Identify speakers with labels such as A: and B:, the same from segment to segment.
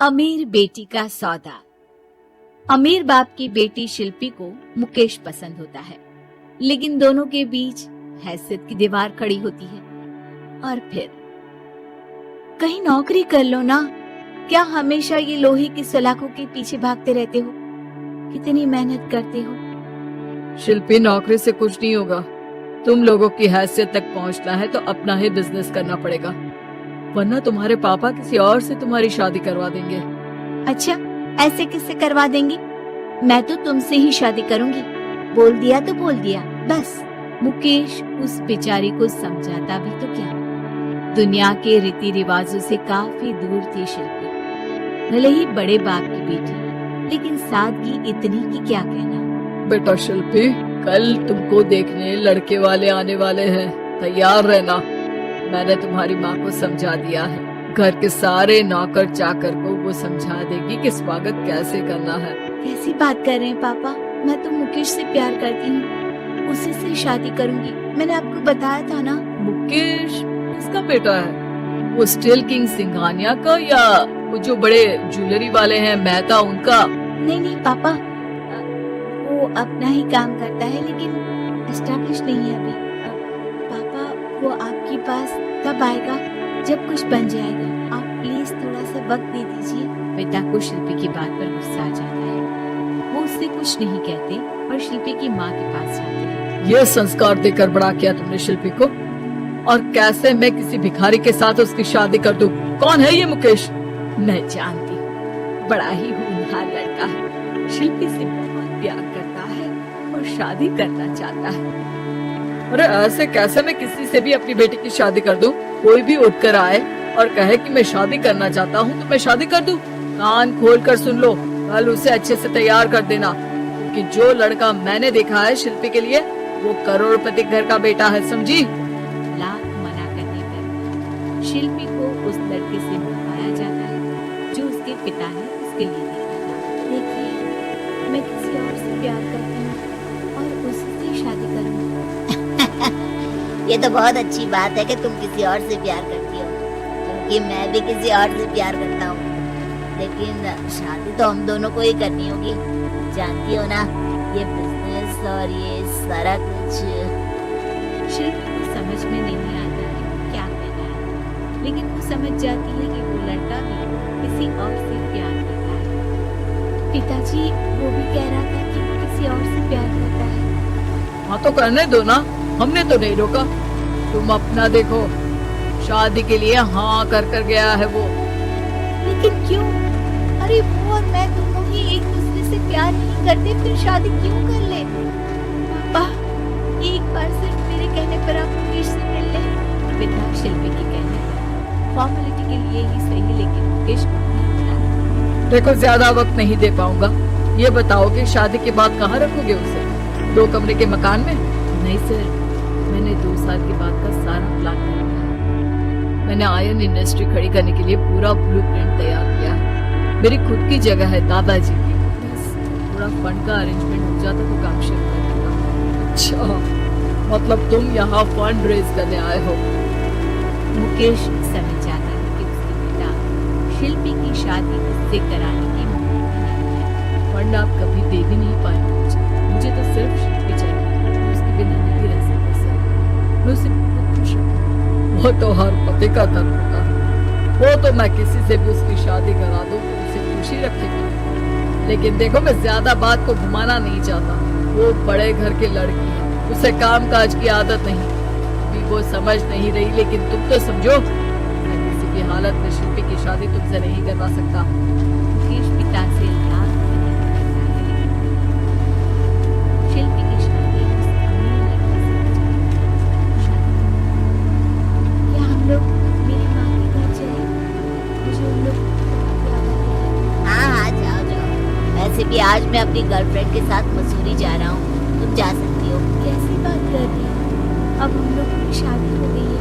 A: अमीर बेटी का सौदा। अमीर बाप की बेटी शिल्पी को मुकेश पसंद होता है, लेकिन दोनों के बीच हैसियत की दीवार खड़ी होती है। और फिर कहीं नौकरी कर लो ना, क्या हमेशा ये लोहे की सलाखों के पीछे भागते रहते हो? कितनी मेहनत करते हो।
B: शिल्पी, नौकरी से कुछ नहीं होगा। तुम लोगों की हैसियत तक पहुंचना है तो अपना ही बिजनेस करना पड़ेगा, वरना तुम्हारे पापा किसी और से तुम्हारी शादी करवा देंगे।
A: अच्छा, ऐसे किससे करवा देंगे? मैं तो तुमसे ही शादी करूंगी। बोल दिया तो बोल दिया, बस। मुकेश उस बेचारी को समझाता भी तो क्या। दुनिया के रीति रिवाजों से काफी दूर थी शिल्पी। भले ही बड़े बाप की बेटी, लेकिन सादगी इतनी कि क्या कहना।
B: बेटा शिल्पी, कल तुमको देखने लड़के वाले आने वाले हैं, तैयार रहना। मैंने तुम्हारी माँ को समझा दिया है। घर के सारे नौकर चाकर को वो समझा देगी कि स्वागत कैसे करना है।
A: कैसी बात कर रहे हैं पापा? मैं तो मुकेश से प्यार करती हूँ, उसी से शादी करूंगी। मैंने आपको बताया था ना।
B: मुकेश किसका बेटा है? वो स्टील किंग सिंघानिया का, या वो जो बड़े ज्वेलरी वाले हैं मेहता, उनका?
A: नहीं नहीं पापा, वो अपना ही काम करता है, लेकिन एस्टैब्लिश नहीं है अभी। पापा, वो आपके पास तब आएगा जब कुछ बन जाएगा। आप प्लीज थोड़ा सा वक्त दे दीजिए। पिता को शिल्पी की बात पर गुस्सा आ जाता है। वो उससे कुछ नहीं कहते और शिल्पी की माँ के पास जाते हैं।
B: ये संस्कार देकर बड़ा किया तुमने शिल्पी को, और कैसे मैं किसी भिखारी के साथ उसकी शादी कर दूं? कौन है ये मुकेश?
A: मैं जानती हूँ, बड़ा ही होनहार लड़का है। शिल्पी से बहुत प्यार करता है और शादी करना चाहता है।
B: अरे ऐसे कैसे मैं किसी से भी अपनी बेटी की शादी कर दूं? कोई भी उठकर आए और कहे कि मैं शादी करना चाहता हूँ तो मैं शादी कर दूं? कान खोल कर सुन लो, कल उसे अच्छे से तैयार कर देना, क्योंकि जो लड़का मैंने देखा है शिल्पी के लिए, वो करोड़पति घर का बेटा है, समझी?
A: लाख मना करने पर शिल्पी को उस लड़के से मिलवाया जाता है जो उसके पिता ने उसके लिए देखा था। देखिए, मैं किसी और से प्यार करती हूँ और उसी से शादी करूँगी।
C: ये तो बहुत अच्छी बात है कि तुम किसी और से प्यार करती हो, क्योंकि मैं भी किसी और से प्यार करता हूँ। लेकिन शादी तो हम दोनों को ही करनी होगी, जानती हो ना, ये बिजनेस और ये सारा कुछ।
A: शिल्पी को समझ में नहीं आता कि क्या कहना है, लेकिन वो समझ जाती है कि वो लड़का भी किसी और से प्यार करता है। पिताजी, वो भी कह रहा था कि वो किसी और से प्यार करता है।
B: हाँ तो करने दो ना, हमने तो नहीं रोका। तुम अपना देखो, शादी के लिए हाँ कर गया है वो।
A: लेकिन क्यों? अरे वो और मैं दोनों ही एक दूसरे से प्यार नहीं करते, फिर शादी क्यों कर ले? पापा, एक बार सिर्फ मेरे कहने पर आप मुकेश से मिल ले। पिता शिल्पी के कहने पर फॉर्मेलिटी के लिए ही सही, लेकिन मुकेश को नहीं मिला।
B: देखो, ज्यादा वक्त नहीं दे पाऊंगा। ये बताओ कि शादी के बाद कहाँ रखोगे उसे? 2 कमरे के मकान में?
A: नहीं सर, मैंने 2 साल के बाद का सारा प्लान कर लिया है।
B: मैंने आयरन इंडस्ट्री खड़ी करने के लिए पूरा ब्लूप्रिंट तैयार किया है। मेरी खुद की जगह है दादाजी की, बस थोड़ा फंड का अरेंजमेंट हो जाता तो काम शुरू कर देता। अच्छा, मतलब तुम यहाँ फंड रेज करने आए हो?
A: मुकेश समझ जाता है कि उसके पिता शिल्पी की शादी उससे कराने की मूड में नहीं है।
B: फंड आप कभी दे भी नहीं पाएंगे। मुझे तो सिर्फ शिल्पी चाहिए, उसके बिना नहीं रह सकता सर। मैं उसे बहुत खुश हूँ। वो तो हर पति का धर्म होता है। वो तो मैं किसी से भी उसकी शादी करा दूँ तो उसे खुशी रखेगी। लेकिन देखो, मैं ज्यादा बात को घुमाना नहीं चाहता। वो बड़े घर की लड़की है, उसे काम काज की आदत नहीं। अभी वो समझ नहीं रही, लेकिन तुम तो समझो। मैं किसी भी हालत में शिल्पी की शादी तुमसे नहीं करवा सकता।
A: मुकेश पिता से लाख मना करता है, लेकिन शिल्पी की शादी उस अमीर लड़के से हो जाती है। क्या हम लोग मेरी माँ के घर चले? मुझे उन लोग बहुत याद आ रही है।
C: हाँ, जाओ जाओ। वैसे भी आज मैं अपनी गर्लफ्रेंड के साथ मसूरी जा रहा हूँ, तुम जा सकती हो।
A: कैसी बात कर रही हैं? अब हम लोगों की शादी हो गई है,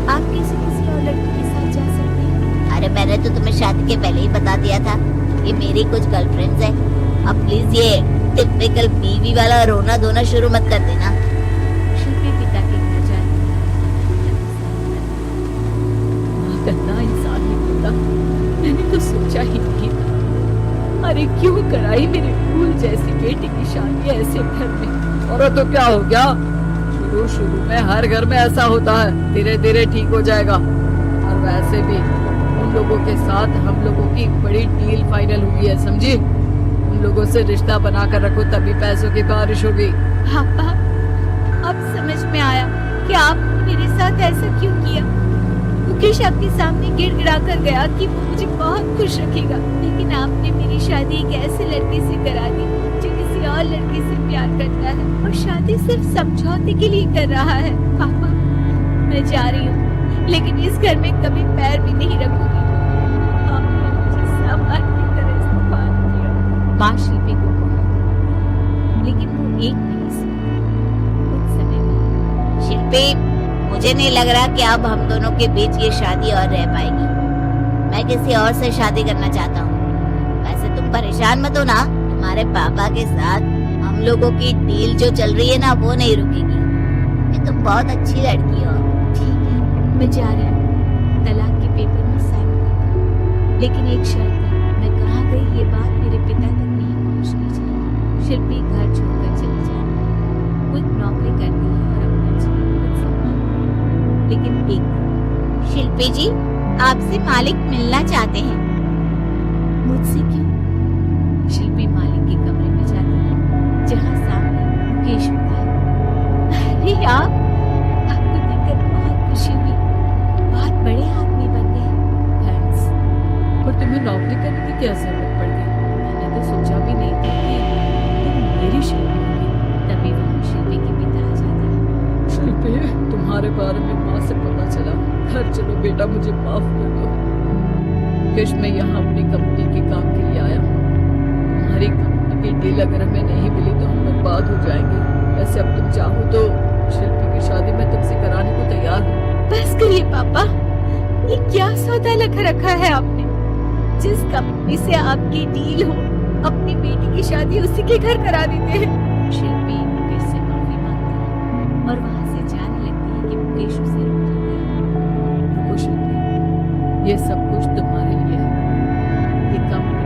A: आप कैसे किसी और लड़की के साथ जा सकते हैं?
C: अरे मैंने तो तुम्हें शादी के पहले ही बता दिया था, ये मेरी कुछ गर्लफ्रेंड्स हैं। अब प्लीज ये टिपिकल बीवी वाला रोना धोना शुरू मत कर देना।
A: शिल्पी पिता के घर जाती है।
B: गंदा इंसान है। होता, मैंने तो सोचा ही नहीं था। अरे क्यों कराई मेरी फूल जैसी बेटी की शादी ऐसे घर में। और तो क्या हो गया, शुरू शुरू में हर घर में ऐसा होता है, धीरे धीरे ठीक हो जाएगा। और वैसे भी उन लोगों के साथ हम लोगों की एक बड़ी डील फाइनल हुई है, समझी। उन लोगों से रिश्ता बना कर रखो, तभी पैसों की बारिश होगी।
A: पापा, अब समझ में आया कि आपने मेरे साथ ऐसा क्यों किया। मुकेश आपके सामने गिड़गिड़ा कर गया कि वो मुझे बहुत खुश रखेगा, लेकिन आपने मेरी शादी एक ऐसे लड़के से करा दी जो किसी और लड़के से प्यार करता है और शादी सिर्फ समझौते के लिए कर रहा है। पापा, मैं जा रही हूँ, लेकिन इस घर में कभी पैर भी नहीं रखूंगी। आपने मुझे सामान की तरह इस्तेमाल किया। माँ शिल्पी को कहा, लेकिन वो एक नहीं सुनी। कुछ समय बाद,
C: शिल्पी, मुझे नहीं लग रहा कि अब हम दोनों के बीच ये शादी और रह पाएगी। मैं किसी और से शादी करना चाहता हूँ। वैसे तुम परेशान मत हो ना, तुम्हारे पापा के साथ हम लोगों की डील जो चल रही है ना, वो नहीं रुकेगी, क्योंकि तुम बहुत अच्छी लड़की हो।
A: ठीक है, मैं जा रही हूँ। तलाक के पेपर में साइन करना, लेकिन एक शर्त है, मैं कहाँ गई ये बात मेरे पिता तक नहीं पहुँचनी चाहिए। शिल्पी घर छोड़कर चली जाती है, वो एक नौकरी करती है और अपना जीवन खुद संभालती है। लेकिन एक,
C: शिल्पी जी, आपसे मालिक मिलना चाहते हैं।
A: मुझसे क्यों? शिल्पी मालिक के कमरे में जाती है, जहाँ सामने मुकेश होता है। अरे आपको देखकर बहुत खुशी हुई, बहुत बड़े आदमी बन गए।
B: थैंक्स। पर तुम्हें नौकरी करने की क्या जरूरत पड़ गई? मैंने तो सोचा भी नहीं था कि तुम मेरी शिल्पी होगी।
A: तभी वहाँ शिल्पी के पिता आ जाते हैं।
B: शिल्पी, तुम्हारे बारे में माँ से पता चला। घर चलो बेटा, मुझे माफ कर दो। मुकेश, मैं यहाँ अपनी कंपनी के काम के लिए आया हूँ। तुम्हारी कंपनी की डील अगर हमें नहीं मिली तो हम बर्बाद हो जाएंगे। वैसे अब तुम चाहो तो शिल्पी की शादी मैं तुमसे कराने को तैयार हूँ।
A: बस करिए पापा, ये क्या सौदा लगा रखा है आपने। जिस कंपनी से आपकी डील हो, अपनी बेटी की शादी उसी के घर करा देते हैं। शिल्पी मुकेश से माफी मांगती है और वहाँ से जाने लगती है कि मुकेश उसे रोक लेता है।
B: रुको शिल्पी, ये सब कुछ तुम्हारे लिए है। ये कंपनी